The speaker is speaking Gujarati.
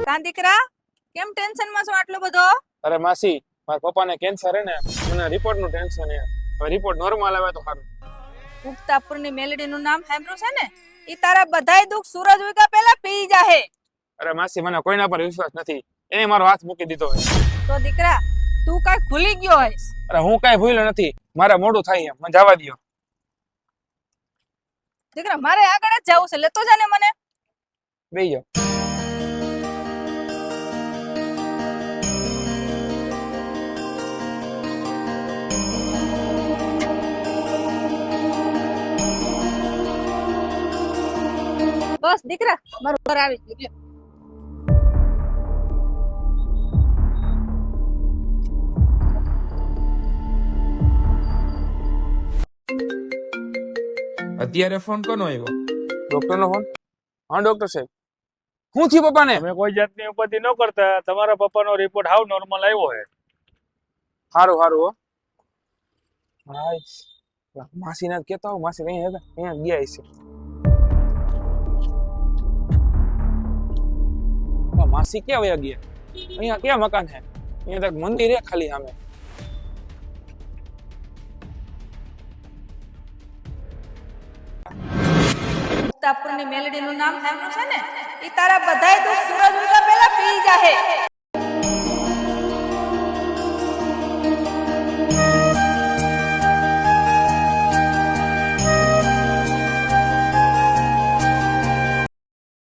કાં દીકરા કેમ ટેન્શન માં છો આટલો બધો? અરે માસી, મારા પપ્પાને કેન્સર હે ને, મને રિપોર્ટ નું ટેન્શન હે. હવે રિપોર્ટ નોર્મલ આવે તો સારું. ઉગતાપુરની મેલડી નું નામ સાંભળ્યું છે ને? ઈ તારા બધાય દુઃખ સૂરજ ઉગ્યા પહેલા પી જાહે. અરે માસી, મને કોઈના પર વિશ્વાસ નથી. એને મારો હાથ મૂકી દીધો હે. તો દીકરા તું કાંઈક ભૂલી ગયો હોઈશ. અરે હું કાંઈ ભૂલ્યો નથી. મારે મોડું થાય એમ, મને જવા દ્યો. દીકરા મારે આગળ જ જવું છે, લેતો જાને મને. બેહી જાઓ. બસ દીકરા મારું ઘર આવી ગયું. અત્યારે ફોન કોનો આવ્યો? ડોક્ટર નો ફોન? હા ડોક્ટર સાહેબ. શું થયું પપ્પાને? તમે કોઈ જાતની ઉપાધિ ન કરતા, તમારા પપ્પાનો રિપોર્ટ હાવ નોર્મલ આવ્યો છે. સારું સારું હો. હા માસી ને કેતા હો, માસી અહીંયા ગયા છે. માસી ક્યાં વયા ગયા? અહીંયા ક્યાં મકાન છે? અહીંયા તક મંદિર હે ખાલી સામે. ઉગતાપુરની મેલડી નું નામ સાંભળ્યું છે ને? ઈ તારા બધાય દુઃખ સૂરજ ઉગ્યા પહેલા પી જાહે.